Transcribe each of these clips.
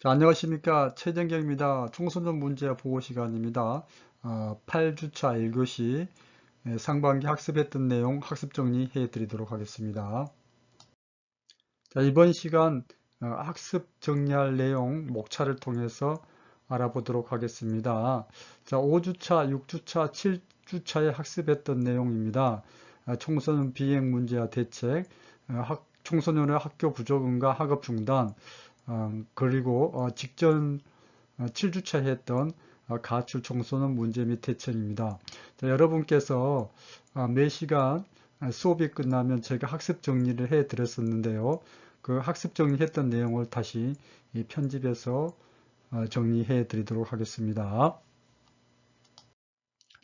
자, 안녕하십니까. 최정경입니다. 청소년 문제 보고 시간입니다. 8주차 1교시 상반기 학습했던 내용 학습 정리해 드리도록 하겠습니다. 자, 이번 시간 학습 정리할 내용 목차를 통해서 알아보도록 하겠습니다. 자, 5주차, 6주차, 7주차에 학습했던 내용입니다. 청소년 비행 문제와 대책, 청소년의 학교 부족응과 학업 중단, 그리고 직전 7주차 했던 가출 청소년 문제 및 대책입니다. 자, 여러분께서 매 시간 수업이 끝나면 제가 학습 정리를 해 드렸었는데요. 그 학습 정리했던 내용을 다시 편집해서 정리해 드리도록 하겠습니다.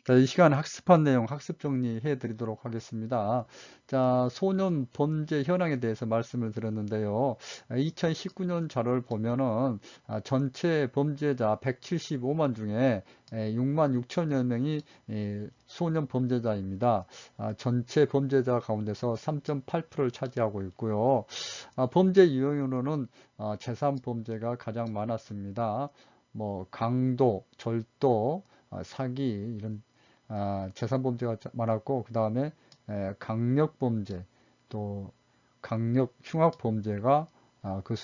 자, 이 시간 학습한 내용 학습 정리해 드리도록 하겠습니다. 자, 소년 범죄 현황에 대해서 말씀을 드렸는데요. 2019년 자료를 보면은 전체 범죄자 175만 중에 6만 6천여 명이 소년 범죄자입니다. 전체 범죄자 가운데서 3.8%를 차지하고 있고요. 범죄 유형으로는 재산 범죄가 가장 많았습니다. 뭐 강도, 절도, 사기 이런 재산범죄가 많았고, 그 다음에 강력범죄, 또 강력 흉악범죄가 그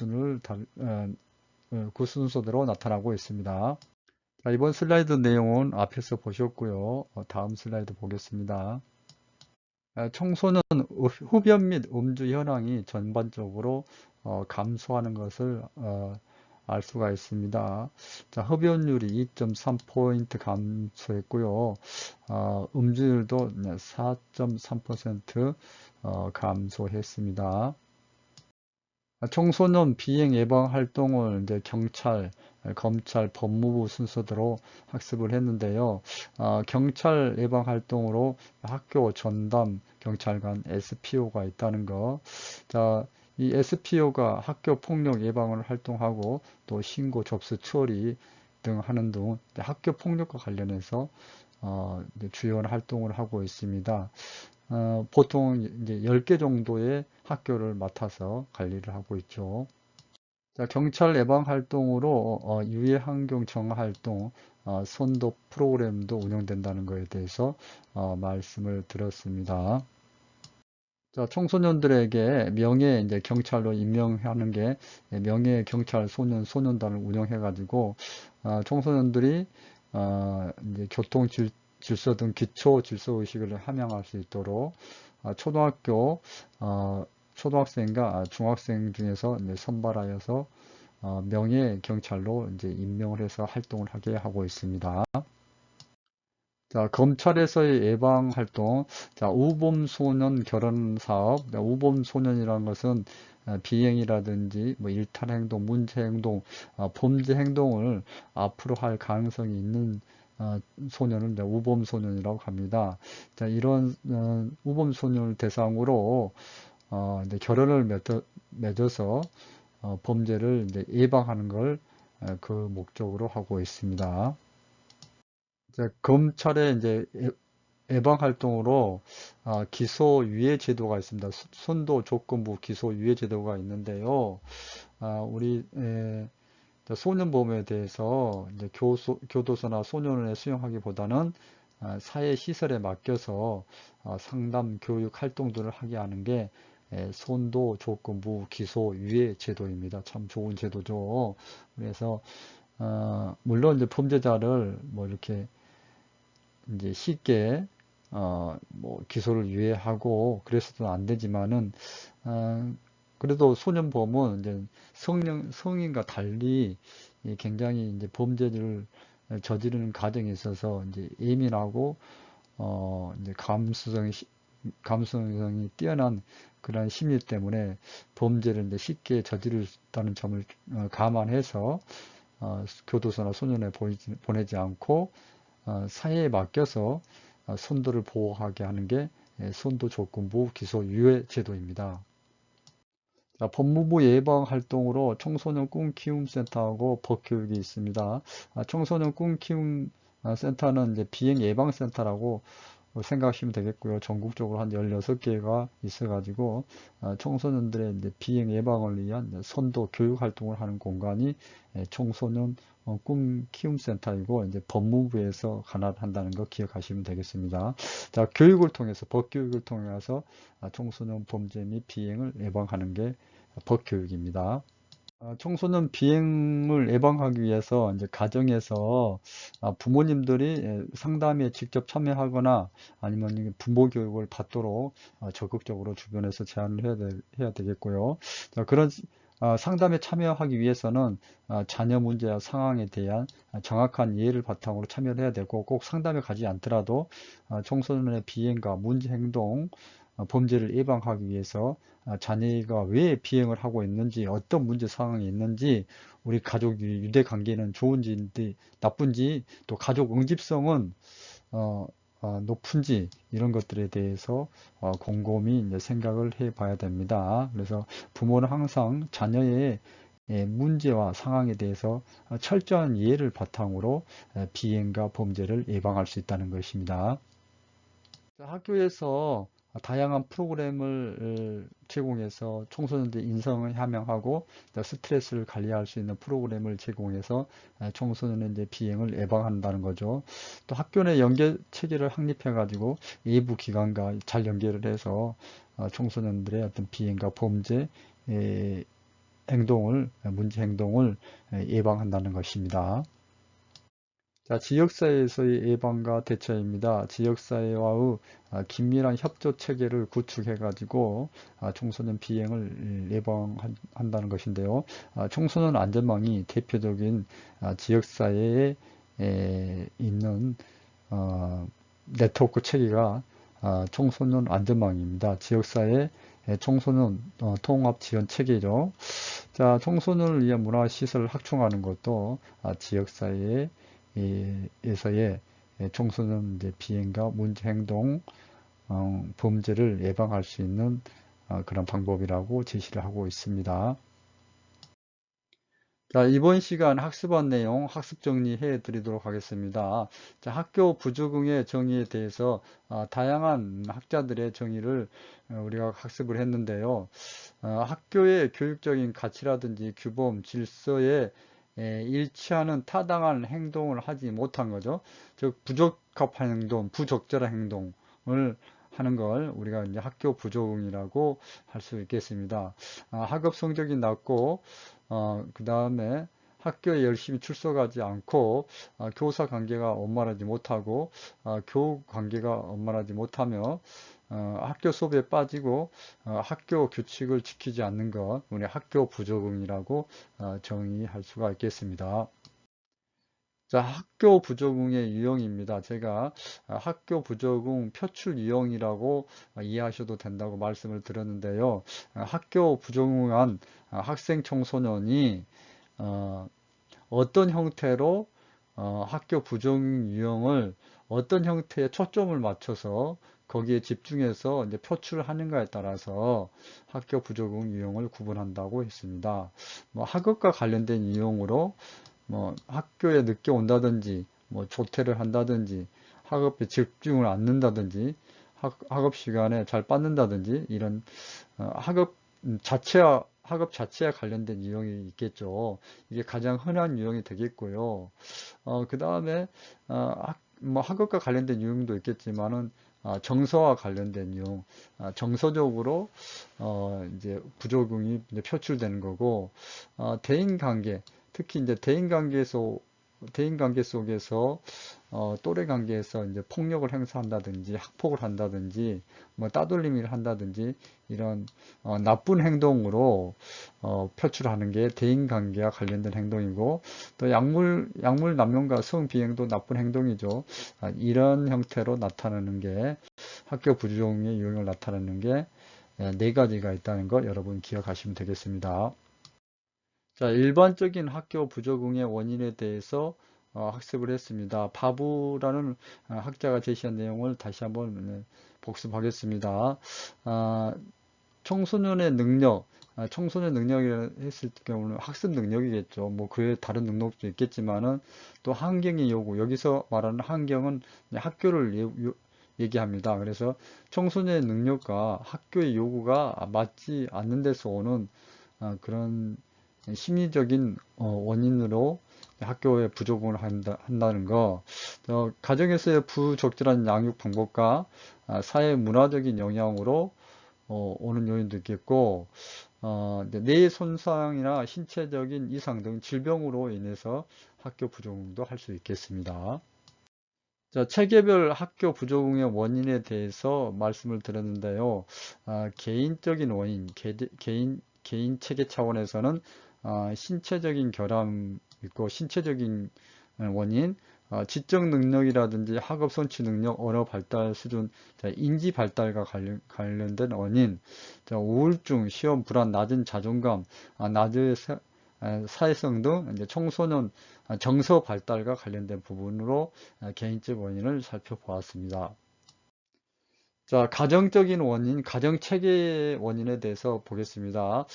순서대로 나타나고 있습니다. 자, 이번 슬라이드 내용은 앞에서 보셨고요. 다음 슬라이드 보겠습니다. 청소년 흡연 및 음주 현황이 전반적으로 감소하는 것을 알 수가 있습니다. 자, 흡연율이 2.3포인트 감소했고요. 음주율도 4.3% 감소했습니다. 청소년 비행 예방 활동을 이제 경찰, 검찰, 법무부 순서대로 학습을 했는데요. 경찰 예방 활동으로 학교 전담 경찰관 SPO가 있다는 거. 자, 이 SPO가 학교 폭력 예방을 활동하고 또 신고 접수 처리 등 하는 등 학교 폭력과 관련해서 주요한 활동을 하고 있습니다. 보통 이제 10개 정도의 학교를 맡아서 관리를 하고 있죠. 자, 경찰 예방 활동으로 유해 환경 정화 활동, 선도 프로그램도 운영된다는 것에 대해서 말씀을 드렸습니다. 자, 청소년들에게 명예 이제 경찰로 임명하는 게 명예 경찰 소년단을 운영해 가지고 청소년들이 이제 교통 질서 등 기초 질서 의식을 함양할 수 있도록 초등학교 초등학생과 중학생 중에서 이제 선발하여서 명예 경찰로 이제 임명을 해서 활동을 하게 하고 있습니다. 자, 검찰에서의 예방 활동, 자, 우범 소년 결혼 사업, 우범 소년이라는 것은 비행이라든지 뭐 일탈 행동, 문제 행동, 범죄 행동을 앞으로 할 가능성이 있는 소년을 이제 우범 소년이라고 합니다. 자, 이런 우범 소년을 대상으로 이제 결혼을 맺어서 범죄를 이제 예방하는 걸 그 목적으로 하고 있습니다. 이제 검찰의 이제 예방 활동으로 기소 유예 제도가 있습니다. 선도 조건부 기소 유예 제도가 있는데요. 우리 소년범에 대해서 이제 교도소나 소년원에 수용하기보다는 사회 시설에 맡겨서 상담, 교육 활동들을 하게 하는 게 선도 조건부 기소 유예 제도입니다. 참 좋은 제도죠. 그래서 물론 이제 범죄자를 뭐 이렇게 이제 쉽게 뭐 기소를 유예하고 그래서도 안 되지만은 그래도 소년범은 이제 성인과 달리 굉장히 이제 범죄를 저지르는 과정에 있어서 이제 예민하고 이제 감수성이 뛰어난 그런 심리 때문에 범죄를 이제 쉽게 저지른다는 점을 감안해서 교도소나 소년에 보내지 않고 사회에 맡겨서 선도를 보호하게 하는 게 선도 조건부 기소 유예 제도입니다. 자, 법무부 예방 활동으로 청소년 꿈키움 센터하고 법교육이 있습니다. 청소년 꿈키움 센터는 이제 비행 예방 센터라고 생각하시면 되겠고요. 전국적으로 한 16개가 있어가지고 청소년들의 이제 비행 예방을 위한 선도 교육 활동을 하는 공간이 청소년 꿈 키움 센터이고 이제 법무부에서 관할한다는 거 기억하시면 되겠습니다. 자, 교육을 통해서 법 교육을 통해서 청소년 범죄 및 비행을 예방하는 게 법 교육입니다. 청소년 비행을 예방하기 위해서 이제 가정에서 부모님들이 상담에 직접 참여하거나 아니면 부모 교육을 받도록 적극적으로 주변에서 제안을 해야 되겠고요. 자, 그런 상담에 참여하기 위해서는 자녀 문제와 상황에 대한 정확한 이해를 바탕으로 참여를 해야 되고 꼭 상담에 가지 않더라도 청소년의 비행과 문제 행동 범죄를 예방하기 위해서 자녀가 왜 비행을 하고 있는지, 어떤 문제 상황이 있는지, 우리 가족 유대 관계는 좋은지 나쁜지, 또 가족 응집성은 높은지 이런 것들에 대해서 곰곰이 이제 생각을 해 봐야 됩니다. 그래서 부모는 항상 자녀의 문제와 상황에 대해서 철저한 이해를 바탕으로 비행과 범죄를 예방할 수 있다는 것입니다. 학교에서 다양한 프로그램을 제공해서 청소년들 인성을 함양하고 스트레스를 관리할 수 있는 프로그램을 제공해서 청소년의 이제 비행을 예방한다는 거죠. 또 학교 내 연계 체계를 확립해 가지고 외부 기관과 잘 연계를 해서 청소년들의 어떤 비행과 범죄 행동을 문제 행동을 예방한다는 것입니다. 자, 지역사회에서의 예방과 대처입니다. 지역사회와의 긴밀한 협조 체계를 구축해가지고 청소년 비행을 예방한다는 것인데요. 청소년 안전망이 대표적인 지역사회에 있는 네트워크 체계가 청소년 안전망입니다. 지역사회 청소년 통합 지원 체계죠. 자, 청소년을 위한 문화시설을 확충하는 것도 지역사회의 에서의 청소년 비행과 문제 행동 범죄를 예방할 수 있는 그런 방법이라고 제시를 하고 있습니다. 자, 이번 시간 학습한 내용 학습 정리해 드리도록 하겠습니다. 자, 학교 부적응의 정의에 대해서 다양한 학자들의 정의를 우리가 학습을 했는데요. 학교의 교육적인 가치라든지 규범, 질서에 일치하는 타당한 행동을 하지 못한 거죠. 즉, 부적합한 행동, 부적절한 행동을 하는 걸 우리가 이제 학교 부적응이라고 할 수 있겠습니다. 학업 성적이 낮고, 그 다음에 학교에 열심히 출석하지 않고, 교사 관계가 원만하지 못하고, 교우 관계가 원만하지 못하며, 학교 수업에 빠지고 학교 규칙을 지키지 않는 것, 우리 학교 부적응이라고 정의할 수가 있겠습니다. 자, 학교 부적응의 유형입니다. 제가 학교 부적응 표출 유형이라고 이해하셔도 된다고 말씀을 드렸는데요. 학교 부적응한 학생 청소년이 어떤 형태로 학교 부정 유형을 어떤 형태의 초점을 맞춰서 거기에 집중해서 이제 표출하는가에 따라서 학교 부적응 유형을 구분한다고 했습니다. 뭐 학업과 관련된 유형으로 뭐 학교에 늦게 온다든지 뭐 조퇴를 한다든지 학업에 집중을 않는다든지 학업 시간에 잘 빠진다든지 이런 학업 자체와 관련된 유형이 있겠죠. 이게 가장 흔한 유형이 되겠고요. 그 다음에 뭐 학업과 관련된 유형도 있겠지만은 정서와 관련된 유형, 정서적으로 이제 부적응이 이제 표출되는 거고, 대인 관계, 특히 이제 대인 관계 속에서 또래 관계에서 이제 폭력을 행사한다든지 학폭을 한다든지 뭐 따돌림을 한다든지 이런 나쁜 행동으로 표출하는 게 대인 관계와 관련된 행동이고, 또 약물 남용과 성 비행도 나쁜 행동이죠. 이런 형태로 나타나는 게 학교 부정의 유형을 나타내는 게 네 가지가 있다는 거 여러분 기억하시면 되겠습니다. 자, 일반적인 학교 부적응의 원인에 대해서 학습을 했습니다. 바부라는 학자가 제시한 내용을 다시 한번 복습하겠습니다. 아, 청소년의 능력, 청소년 능력이라 했을 경우는 학습 능력이겠죠. 뭐 그외 다른 능력도 있겠지만은 또 환경의 요구, 여기서 말하는 환경은 학교를 얘기합니다. 그래서 청소년의 능력과 학교의 요구가 맞지 않는 데서 오는 그런 심리적인 원인으로 학교에 부족을 한다는 거, 가정에서의 부적절한 양육 방법과 사회 문화적인 영향으로 오는 요인도 있겠고, 뇌 손상이나 신체적인 이상 등 질병으로 인해서 학교 부족도 할 수 있겠습니다. 자, 체계별 학교 부족의 원인에 대해서 말씀을 드렸는데요. 개인적인 원인, 개인 체계 차원에서는 신체적인 결함 있고 신체적인 원인, 지적 능력이라든지 학업 손치 능력, 언어 발달 수준, 자, 인지 발달과 관련된 원인, 자, 우울증, 시험 불안, 낮은 자존감, 낮은 사회성 등 이제 청소년 정서 발달과 관련된 부분으로 개인적 원인을 살펴보았습니다. 자, 가정적인 원인, 가정 체계의 원인에 대해서 보겠습니다.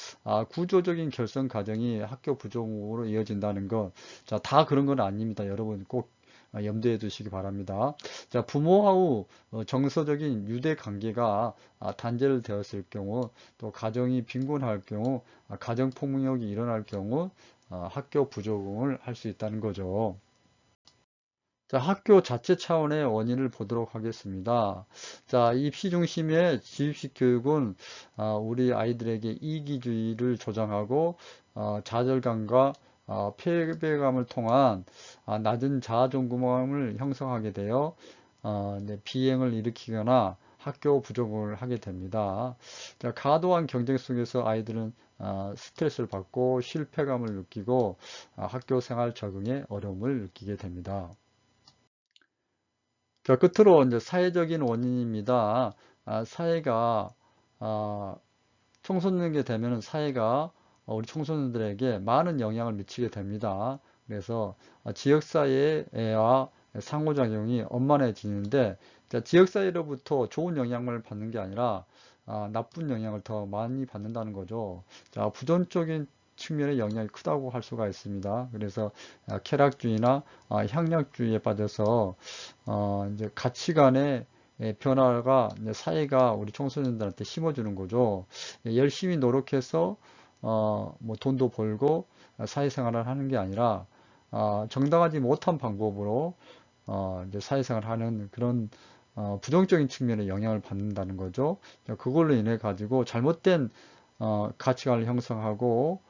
구조적인 결손 가정이 학교 부족으로 이어진다는 것. 자, 다 그런 건 아닙니다. 여러분 꼭 염두에 두시기 바랍니다. 자, 부모하고 정서적인 유대 관계가 단절되었을 경우, 또 가정이 빈곤할 경우, 가정 폭력이 일어날 경우, 학교 부족을 할 수 있다는 거죠. 자, 학교 자체 차원의 원인을 보도록 하겠습니다. 자, 입시 중심의 지입식 교육은 우리 아이들에게 이기주의를 조장하고 좌절감과 패배감을 통한 낮은 자아존감을 형성하게 되어 비행을 일으키거나 학교 부족을 하게 됩니다. 자, 과도한 경쟁 속에서 아이들은 스트레스를 받고 실패감을 느끼고 학교 생활 적응에 어려움을 느끼게 됩니다. 자, 끝으로 이제 사회적인 원인입니다. 사회가 청소년기 되면 사회가 우리 청소년들에게 많은 영향을 미치게 됩니다. 그래서 지역사회와 상호작용이 원만해지는데, 지역사회로부터 좋은 영향을 받는 게 아니라 나쁜 영향을 더 많이 받는다는 거죠. 자, 부정적인 측면의 영향이 크다고 할 수가 있습니다. 그래서 쾌락주의나 향락주의에 빠져서 이제 가치관의 변화가 이제 사회가 우리 청소년들한테 심어주는 거죠. 열심히 노력해서 뭐 돈도 벌고 사회생활을 하는 게 아니라 정당하지 못한 방법으로 이제 사회생활을 하는 그런 부정적인 측면의 영향을 받는다는 거죠. 그걸로 인해 가지고 잘못된 가치관을 형성하고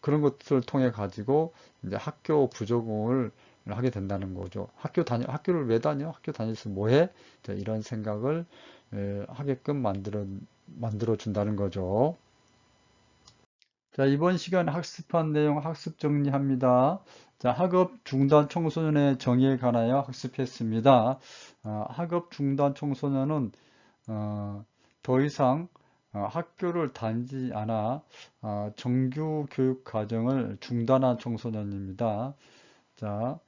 그런 것들을 통해 가지고 이제 학교 부적응을 하게 된다는 거죠. 학교를 왜 다녀? 학교 다니면서 뭐해? 이런 생각을 하게끔 만들어 준다는 거죠. 자, 이번 시간 학습한 내용 학습 정리합니다. 자, 학업 중단 청소년의 정의에 관하여 학습했습니다. 학업 중단 청소년은 어, 더 이상 학교를 다니지 않아 정규 교육 과정을 중단한 청소년입니다. 자,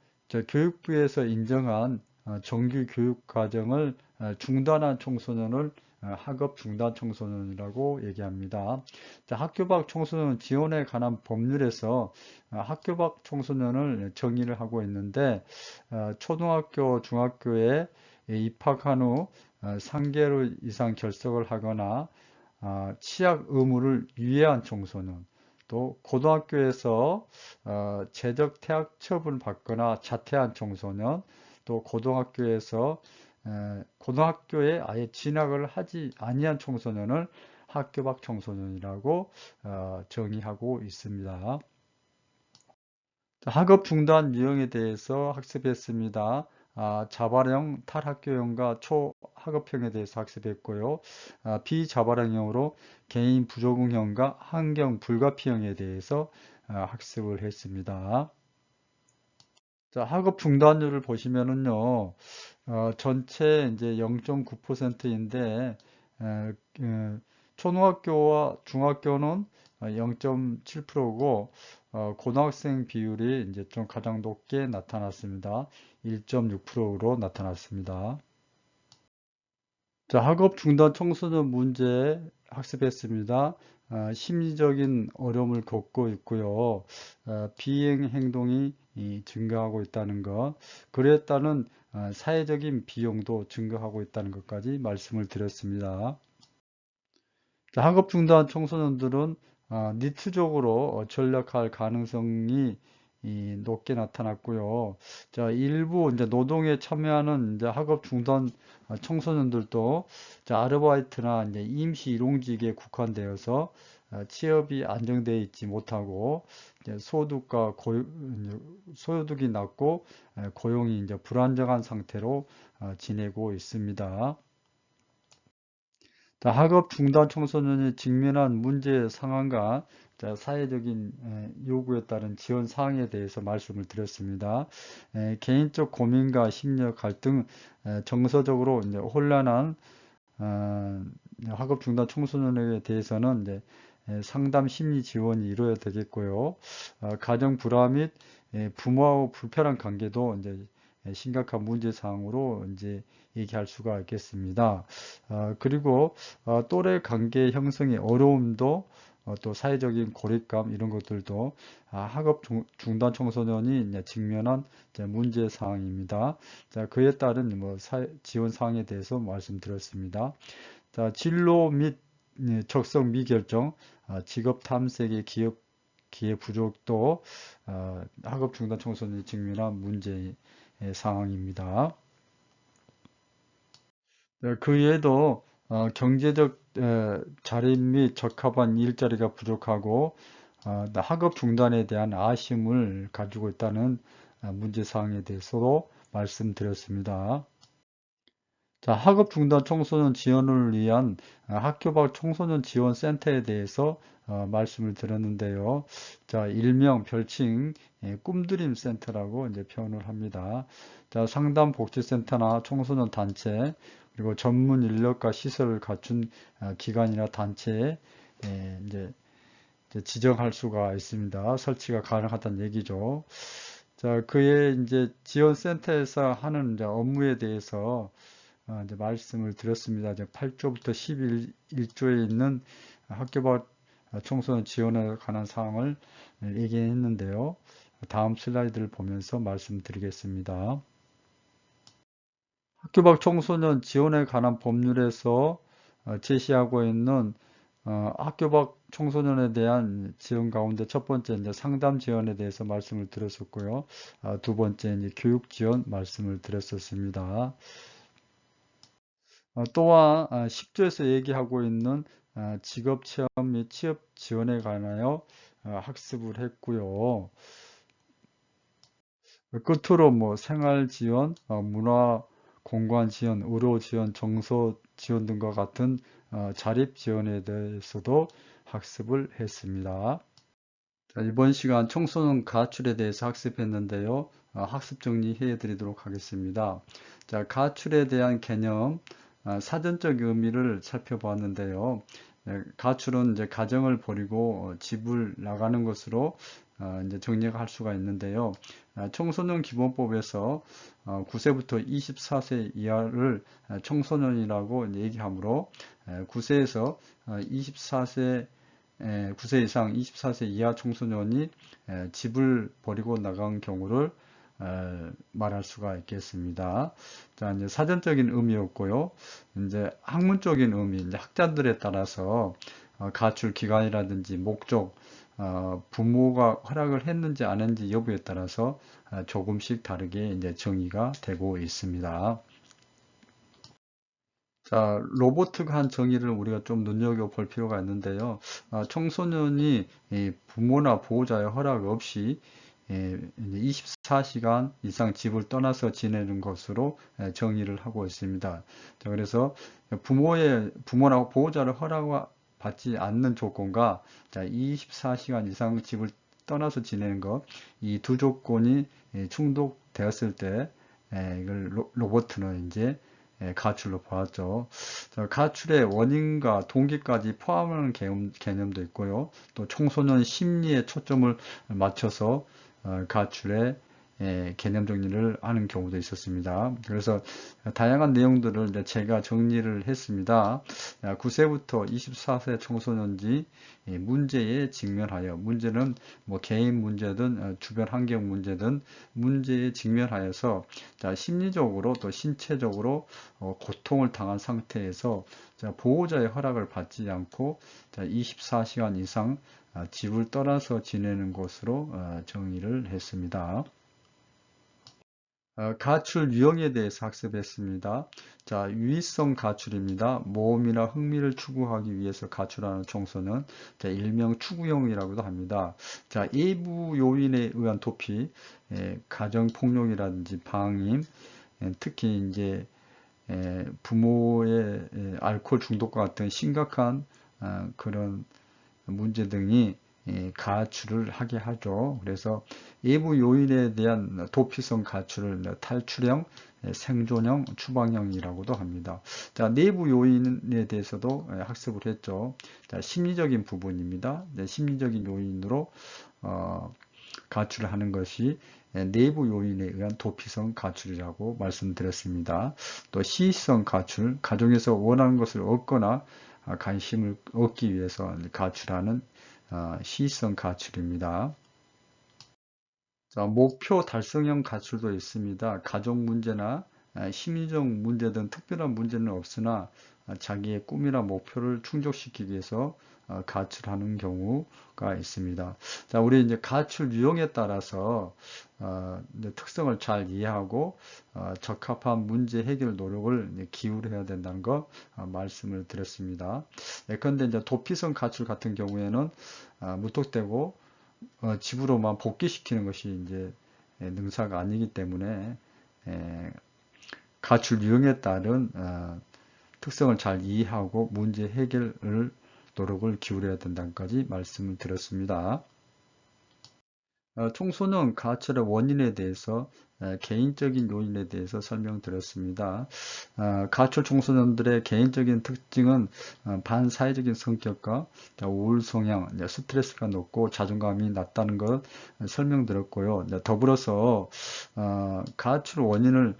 교육부에서 인정한 정규 교육 과정을 중단한 청소년을 학업 중단 청소년이라고 얘기합니다. 자, 학교 밖 청소년 지원에 관한 법률에서 학교 밖 청소년을 정의를 하고 있는데 초등학교, 중학교에 입학한 후 3개월 이상 결석을 하거나 취약 의무를 위배한 청소년, 또 고등학교에서 재적 퇴학 처분 받거나 자퇴한 청소년, 또 고등학교에 아예 진학을 하지 아니한 청소년을 학교 밖 청소년이라고 정의하고 있습니다. 학업 중단 유형에 대해서 학습했습니다. 자발형, 탈학교형과 초학업형에 대해서 학습했고요. 비자발형으로 개인 부적응형과 환경 불가피형에 대해서 학습을 했습니다. 자, 학업 중단율을 보시면은요, 전체 이제 0.9%인데, 초등학교와 중학교는 0.7%고, 고등학생 비율이 이제 좀 가장 높게 나타났습니다. 1.6%로 나타났습니다. 자, 학업 중단 청소년 문제 학습했습니다. 심리적인 어려움을 겪고 있고요. 비행 행동이 증가하고 있다는 것, 그에 따른 사회적인 비용도 증가하고 있다는 것까지 말씀을 드렸습니다. 자, 학업 중단 청소년들은 니트적으로 전락할 가능성이 높게 나타났고요. 자, 일부 이제 노동에 참여하는 이제 학업 중단 청소년들도 자, 아르바이트나 이제 임시 일용직에 국한되어서 취업이 안정되어 있지 못하고 이제 소득이 낮고 고용이 이제 불안정한 상태로 지내고 있습니다. 자, 학업 중단 청소년이 직면한 문제 상황과 자, 사회적인 요구에 따른 지원 사항에 대해서 말씀을 드렸습니다. 개인적 고민과 심리적 갈등, 정서적으로 이제 혼란한 학업 중단 청소년에 대해서는 이제 상담 심리 지원이 이루어야 되겠고요. 가정 불화 및 부모하고 불편한 관계도 이제 심각한 문제 사항으로 이제 얘기할 수가 있겠습니다. 그리고 또래 관계 형성의 어려움도 또 사회적인 고립감 이런 것들도 학업 중단 청소년이 이제 직면한 이제 문제 사항입니다. 자, 그에 따른 뭐 지원 사항에 대해서 말씀드렸습니다. 자, 진로 및 적성 미결정, 직업 탐색의 기회 부족도 학업 중단 청소년이 직면한 문제 상황입니다. 네, 그 외에도 경제적 자립 및 적합한 일자리가 부족하고 학업 중단에 대한 아쉬움을 가지고 있다는 문제 사항에 대해서도 말씀드렸습니다. 자, 학업 중단 청소년 지원을 위한 학교 밖 청소년 지원 센터에 대해서 말씀을 드렸는데요. 자, 일명 별칭 꿈드림 센터라고 이제 표현을 합니다. 자, 상담 복지센터나 청소년 단체 그리고 전문 인력과 시설을 갖춘 기관이나 단체에 이제 지정할 수가 있습니다. 설치가 가능하다는 얘기죠. 자, 그의 이제 지원센터에서 하는 이제 업무에 대해서 이제 말씀을 드렸습니다. 이제 8조부터 11조에 있는 학교 밖 청소년 지원에 관한 사항을 얘기했는데요. 다음 슬라이드를 보면서 말씀드리겠습니다. 학교 밖 청소년 지원에 관한 법률에서 제시하고 있는 학교 밖 청소년에 대한 지원 가운데 첫 번째 이제 상담 지원에 대해서 말씀을 드렸었고요. 두 번째 이제 교육 지원 말씀을 드렸었습니다. 또한 10조에서 얘기하고 있는 직업 체험 및 취업 지원에 관하여 학습을 했고요. 끝으로 뭐 생활 지원, 문화 공간 지원, 의료 지원, 정서 지원 등과 같은 자립 지원에 대해서도 학습을 했습니다. 자, 이번 시간 청소년 가출에 대해서 학습했는데요. 학습 정리해 드리도록 하겠습니다. 자, 가출에 대한 개념, 사전적 의미를 살펴보았는데요. 가출은 이제 가정을 버리고 집을 나가는 것으로 이제 정리가 할 수가 있는데요. 청소년 기본법에서 9세부터 24세 이하를 청소년이라고 얘기하므로 9세에서 24세 9세 이상 24세 이하 청소년이 집을 버리고 나간 경우를 말할 수가 있겠습니다. 자, 이제 사전적인 의미였고요. 이제 학문적인 의미, 이제 학자들에 따라서 가출 기간이라든지 목적, 부모가 허락을 했는지 안 했는지 여부에 따라서 조금씩 다르게 이제 정의가 되고 있습니다. 자, 로보트가 한 정의를 우리가 좀 눈여겨볼 필요가 있는데요. 청소년이 부모나 보호자의 허락 없이 24시간 이상 집을 떠나서 지내는 것으로 정의를 하고 있습니다. 자, 그래서 부모나 보호자를 허락받지 않는 조건과 24시간 이상 집을 떠나서 지내는 것, 이 두 조건이 충족되었을 때 이걸 로보트는 이제 가출로 보았죠. 가출의 원인과 동기까지 포함하는 개념도 있고요. 또 청소년 심리에 초점을 맞춰서 가출의 개념 정리를 하는 경우도 있었습니다. 그래서 다양한 내용들을 이제 제가 정리를 했습니다. 9세부터 24세 청소년지 문제에 직면하여, 문제는 뭐 개인 문제든 주변 환경 문제든 문제에 직면하여서 심리적으로 또 신체적으로 고통을 당한 상태에서 보호자의 허락을 받지 않고 24시간 이상 집을 떠나서 지내는 것으로 정의를 했습니다. 가출 유형에 대해서 학습했습니다. 자, 유의성 가출입니다. 모험이나 흥미를 추구하기 위해서 가출하는 청소는 일명 추구형이라고도 합니다. 자, 외부 요인에 의한 도피, 가정폭력이라든지 방임, 특히 이제 부모의 알코올 중독과 같은 심각한 그런 문제 등이 가출을 하게 하죠. 그래서 외부 요인에 대한 도피성 가출을 탈출형, 생존형, 추방형이라고도 합니다. 자, 내부 요인에 대해서도 학습을 했죠. 자, 심리적인 부분입니다. 심리적인 요인으로 가출을 하는 것이 내부 요인에 의한 도피성 가출이라고 말씀드렸습니다. 또 시의성 가출, 가정에서 원하는 것을 얻거나 관심을 얻기 위해서 가출하는 시의성 가출입니다. 자, 목표 달성형 가출도 있습니다. 가족 문제나 심리적 문제 등 특별한 문제는 없으나 자기의 꿈이나 목표를 충족시키기 위해서 가출하는 경우가 있습니다. 자, 우리 이제 가출 유형에 따라서 이제 특성을 잘 이해하고 적합한 문제 해결 노력을 기울여야 된다는 거 말씀을 드렸습니다. 그런데 이제 도피성 가출 같은 경우에는 무턱대고 집으로만 복귀시키는 것이 이제 능사가 아니기 때문에 가출 유형에 따른 특성을 잘 이해하고 문제 해결을 노력을 기울여야 된다까지 말씀을 드렸습니다. 청소년 가출의 원인에 대해서 개인적인 요인에 대해서 설명드렸습니다. 가출 청소년들의 개인적인 특징은 반사회적인 성격과 우울 성향, 스트레스가 높고 자존감이 낮다는 것 설명드렸고요. 더불어서 가출 원인을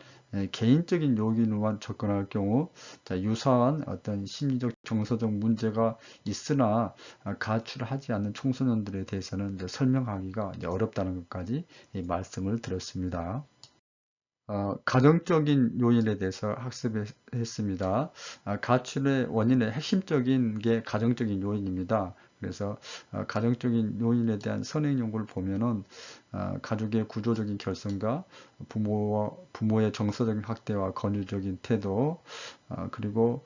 개인적인 요인으로만 접근할 경우 유사한 어떤 심리적 정서적 문제가 있으나 가출을 하지 않는 청소년들에 대해서는 설명하기가 어렵다는 것까지 말씀을 드렸습니다. 가정적인 요인에 대해서 학습했습니다. 가출의 원인의 핵심적인 게 가정적인 요인입니다. 그래서 가정적인 요인에 대한 선행 연구를 보면은 가족의 구조적인 결성과 부모의 정서적인 학대와 권위적인 태도, 그리고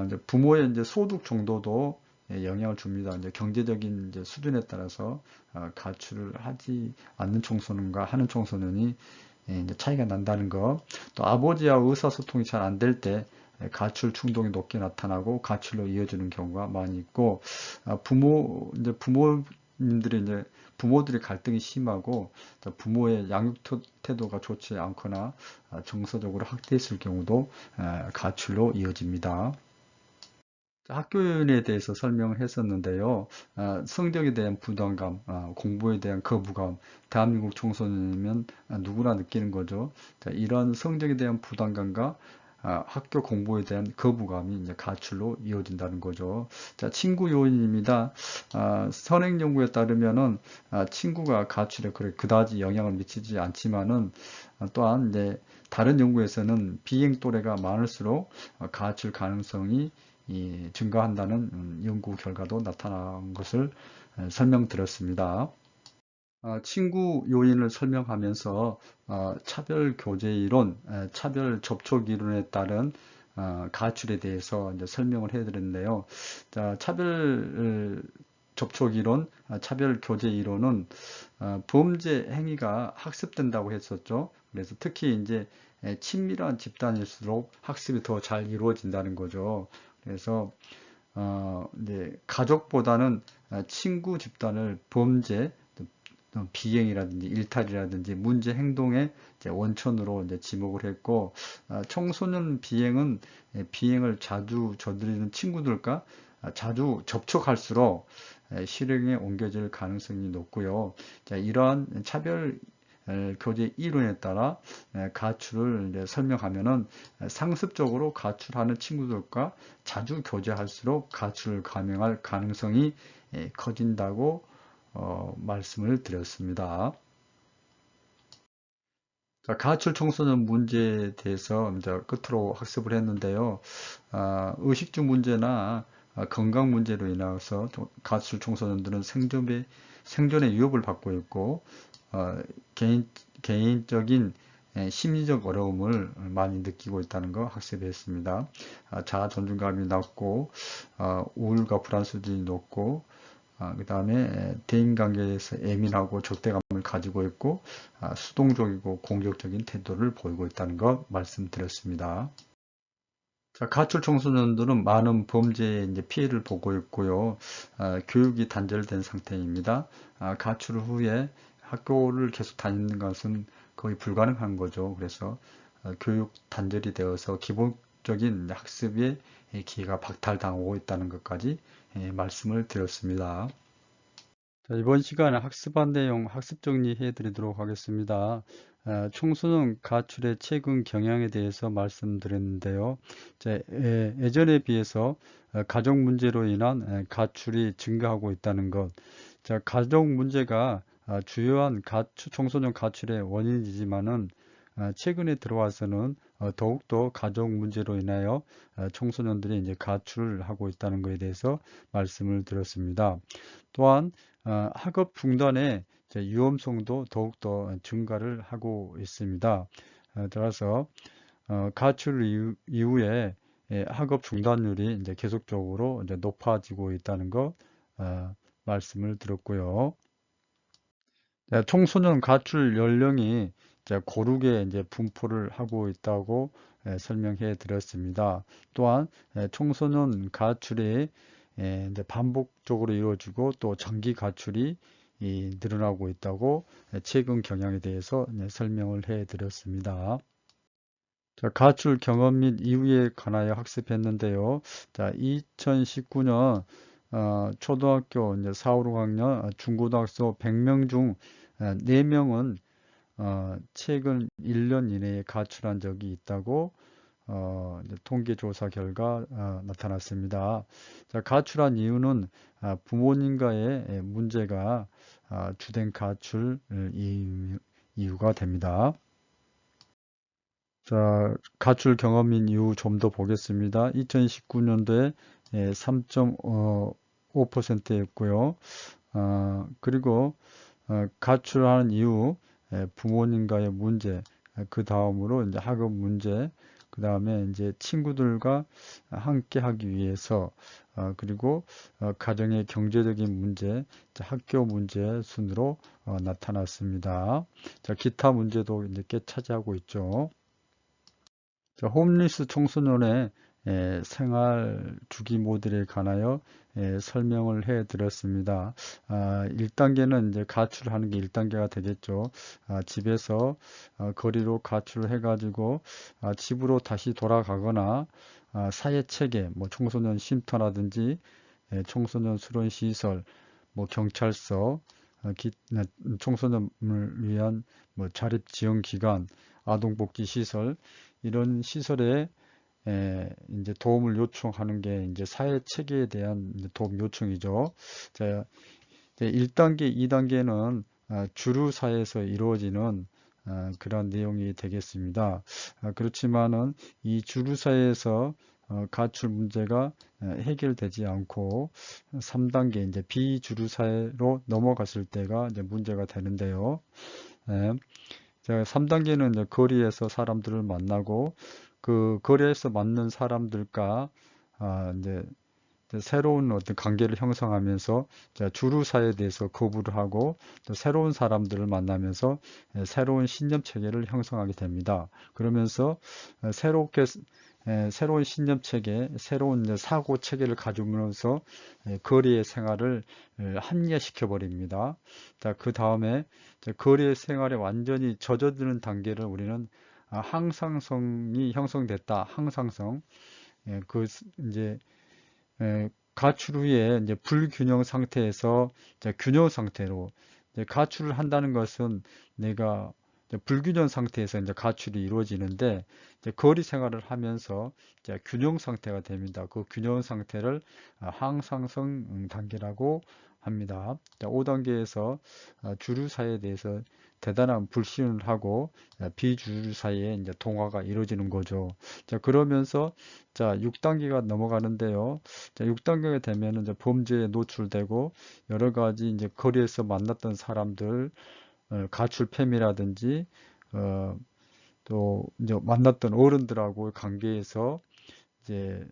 이제 부모의 이제 소득 정도도 영향을 줍니다. 이제 경제적인 이제 수준에 따라서 가출을 하지 않는 청소년과 하는 청소년이 이제 차이가 난다는 거. 또 아버지와 의사소통이 잘 안 될 때 가출 충동이 높게 나타나고 가출로 이어지는 경우가 많이 있고, 부모들이 갈등이 심하고 부모의 양육 태도가 좋지 않거나 정서적으로 학대했을 경우도 가출로 이어집니다. 학교 요인에 대해서 설명을 했었는데요. 성적에 대한 부담감, 공부에 대한 거부감, 대한민국 청소년이면 누구나 느끼는 거죠. 자, 이러한 성적에 대한 부담감과 학교 공부에 대한 거부감이 이제 가출로 이어진다는 거죠. 자, 친구 요인입니다. 선행 연구에 따르면은 친구가 가출에 그다지 영향을 미치지 않지만은 또한 이제 다른 연구에서는 비행 또래가 많을수록 가출 가능성이 증가한다는 연구 결과도 나타난 것을 설명드렸습니다. 친구 요인을 설명하면서 차별 교제 이론, 차별 접촉 이론에 따른 가출에 대해서 이제 설명을 해드렸는데요. 자, 차별 접촉 이론, 차별 교제 이론은 범죄 행위가 학습된다고 했었죠. 그래서 특히 이제 친밀한 집단일수록 학습이 더 잘 이루어진다는 거죠. 그래서 이제 가족보다는 친구 집단을 범죄, 비행이라든지 일탈이라든지 문제 행동의 원천으로 이제 지목을 했고, 청소년 비행은 비행을 자주 저지르는 친구들과 자주 접촉할수록 실행에 옮겨질 가능성이 높고요. 자, 이러한 차별 교재 이론에 따라 가출을 이제 설명하면은 상습적으로 가출하는 친구들과 자주 교제할수록 가출을 감행할 가능성이 커진다고 말씀을 드렸습니다. 자, 가출 청소년 문제에 대해서 이제 끝으로 학습을 했는데요. 의식주 문제나 건강 문제로 인해서 가출 청소년들은 생존의 위협을 받고 있고, 어, 개인적인 심리적 어려움을 많이 느끼고 있다는 거 학습했습니다. 자아 존중감이 낮고, 우울과 불안 수준이 높고, 그 다음에 대인관계에서 예민하고 적대감을 가지고 있고 수동적이고 공격적인 태도를 보이고 있다는 것 말씀드렸습니다. 자, 가출 청소년들은 많은 범죄에 이제 피해를 보고 있고요. 교육이 단절된 상태입니다. 가출 후에 학교를 계속 다니는 것은 거의 불가능한 거죠. 그래서 교육 단절이 되어서 기본적인 학습의 기회가 박탈당하고 있다는 것까지 말씀을 드렸습니다. 자, 이번 시간에 학습한 내용 학습 정리해 드리도록 하겠습니다. 청소년 가출의 최근 경향에 대해서 말씀드렸는데요. 자, 예전에 비해서 가족 문제로 인한 가출이 증가하고 있다는 것. 자, 가족 문제가 주요한 청소년 가출의 원인이지만은 최근에 들어와서는 더욱더 가족 문제로 인하여 청소년들이 이제 가출을 하고 있다는 것에 대해서 말씀을 드렸습니다. 또한 학업 중단의 위험성도 더욱더 증가를 하고 있습니다. 따라서 가출 이후에 학업 중단율이 이제 계속적으로 이제 높아지고 있다는 거 말씀을 드렸고요. 청소년 가출 연령이 이제 고르게 이제 분포를 하고 있다고 설명해 드렸습니다. 또한 청소년 가출이 이제 반복적으로 이루어지고 또 장기 가출이 늘어나고 있다고 최근 경향에 대해서 설명을 해 드렸습니다. 자, 가출 경험 및 이유에 관하여 학습했는데요. 자, 2019년 초등학교 이제 4, 5학년 중고등학교 100명 중 4명은 최근 1년 이내에 가출한 적이 있다고 통계조사 결과 나타났습니다. 자, 가출한 이유는 부모님과의 문제가 주된 가출 이유가 됩니다. 자, 가출 경험인 이유 좀 더 보겠습니다. 2019년도에 3.5%였고요. 그리고 가출하는 이유, 부모님과의 문제, 그 다음으로 이제 학업 문제, 그 다음에 이제 친구들과 함께 하기 위해서, 그리고 가정의 경제적인 문제, 학교 문제 순으로 나타났습니다. 자, 기타 문제도 이제 꽤 차지하고 있죠. 자, 홈리스 청소년의 생활 주기 모델에 관하여 설명을 해 드렸습니다. 1단계는 이제 가출하는 게 1단계가 되겠죠. 집에서 거리로 가출을 해가지고 집으로 다시 돌아가거나 사회 체계, 뭐 청소년 쉼터라든지 청소년 수련 시설, 뭐 경찰서, 청소년을 위한 뭐 자립 지원 기관, 아동복지 시설 이런 시설에 이제 도움을 요청하는 게 이제 사회 체계에 대한 도움 요청이죠. 자, 1단계, 2단계는 주류사회에서 이루어지는 그런 내용이 되겠습니다. 그렇지만은 이 주류사회에서 가출 문제가 해결되지 않고 3단계 이제 비주류사회로 넘어갔을 때가 이제 문제가 되는데요. 예. 3단계는 이제 거리에서 사람들을 만나고 그 거리에서 만난 사람들과 이제 새로운 어떤 관계를 형성하면서 주류사에 대해서 거부를 하고 또 새로운 사람들을 만나면서 새로운 신념 체계를 형성하게 됩니다. 그러면서 새롭게 새로운 신념 체계, 새로운 사고 체계를 가지면서 거리의 생활을 합리화시켜 버립니다. 자, 그 다음에 거리의 생활에 완전히 젖어드는 단계를 우리는 항상성이 형성됐다. 항상성. 그 이제 가출 후에 이제 불균형 상태에서 이제 균형 상태로 이제 가출을 한다는 것은 내가 이제 불균형 상태에서 이제 가출이 이루어지는데, 이제 거리 생활을 하면서 이제 균형 상태가 됩니다. 그 균형 상태를 항상성 단계라고 합니다. 5단계에서 주류 사이에 대해서 대단한 불신을 하고 비주류 사이에 이제 동화가 이루어지는 거죠. 자, 그러면서 자, 6단계가 넘어가는데요. 자, 6단계가 되면 이제 범죄에 노출되고 여러 가지 이제 거리에서 만났던 사람들 가출팸이라든지 또 이제 만났던 어른들하고 관계에서 이제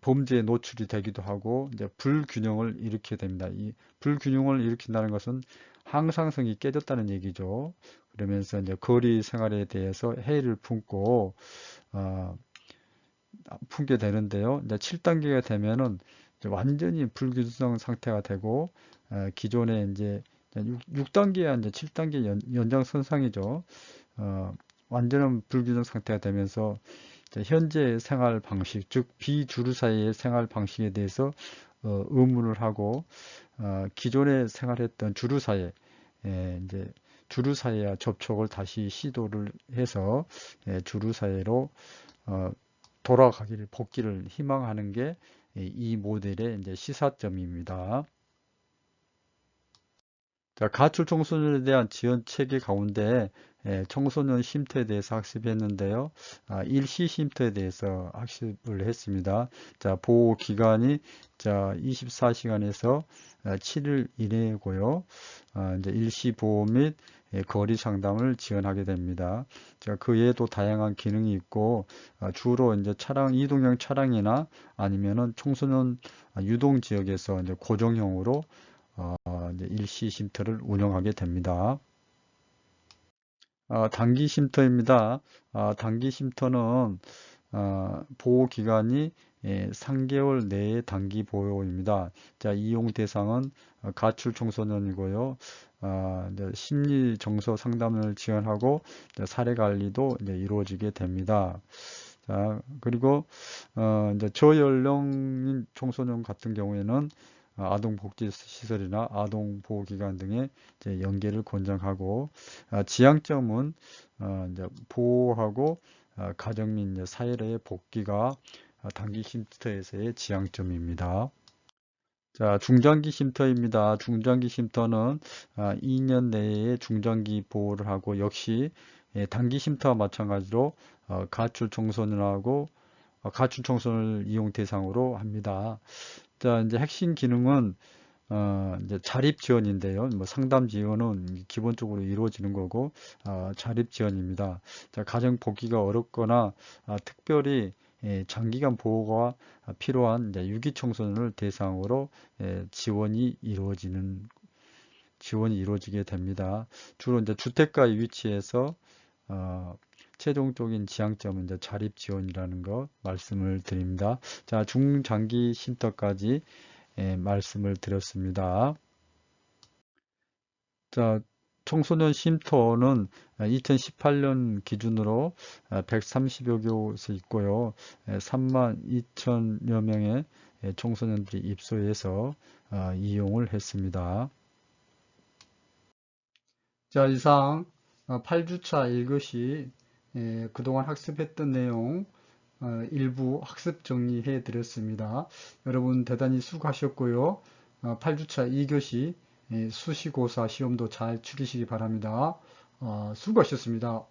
범죄에 노출이 되기도 하고 이제 불균형을 일으키게 됩니다. 이 불균형을 일으킨다는 것은 항상성이 깨졌다는 얘기죠. 그러면서 이제 거리 생활에 대해서 해이를 품게 되는데요. 이제 7단계가 되면은 이제 완전히 불균형 상태가 되고 기존에 이제 6단계야 이제 7단계 연장선상이죠. 완전한 불균형 상태가 되면서 현재 생활 방식, 즉 비주류 사이의 생활 방식에 대해서 의문을 하고 기존에 생활했던 주류 사회, 이제 주류 사회와 접촉을 다시 시도를 해서 주류 사회로 돌아가기를 복귀를 희망하는 게 이 모델의 이제 시사점입니다. 자, 가출 청소년에 대한 지원 체계 가운데 청소년 쉼터에 대해서 학습했는데요. 일시 쉼터에 대해서 학습을 했습니다. 자, 보호 기간이 자 24시간에서 7일 이내고요. 이제 일시 보호 및 거리 상담을 지원하게 됩니다. 자, 그 외에도 다양한 기능이 있고 주로 이제 차량 이동형 차량이나 아니면은 청소년 유동 지역에서 이제 고정형으로 이제 일시 쉼터를 운영하게 됩니다. 단기 쉼터입니다. 단기 쉼터는 보호 기간이 3개월 내의 단기 보호입니다. 자, 이용 대상은 가출 청소년이고요. 이제 심리 정서 상담을 지원하고 사례 관리도 이제 이루어지게 됩니다. 자, 그리고 이제 저연령인 청소년 같은 경우에는 아동복지시설이나 아동보호기관 등의 이제 연계를 권장하고 지향점은 이제 보호하고 가정 및 이제 사회의 복귀가 단기 쉼터에서의 지향점입니다. 자, 중장기 쉼터입니다. 중장기 쉼터는 2년 내에 중장기 보호를 하고 역시 단기 쉼터와 마찬가지로 가출 청소년하고 가출 청소년을 이용 대상으로 합니다. 자, 이제 핵심 기능은 이제 자립 지원인데요. 뭐 상담 지원은 기본적으로 이루어지는 거고 자립 지원입니다. 자, 가정 복귀가 어렵거나 특별히 장기간 보호가 필요한 이제 유기 청소년을 대상으로 지원이 이루어지게 됩니다. 주로 이제 주택가에 위치해서 최종적인 지향점은 이제 자립 지원이라는 거 말씀을 드립니다. 자, 중장기 쉼터까지 말씀을 드렸습니다. 자, 청소년 쉼터는 2018년 기준으로 130여 곳에 있고요. 3만 2천여 명의 청소년들이 입소해서 이용을 했습니다. 자, 이상 8주차 1교시 그동안 학습했던 내용 일부 학습 정리해 드렸습니다. 여러분 대단히 수고하셨고요. 8주차 2교시 수시고사 시험도 잘 치르시기 바랍니다. 수고하셨습니다.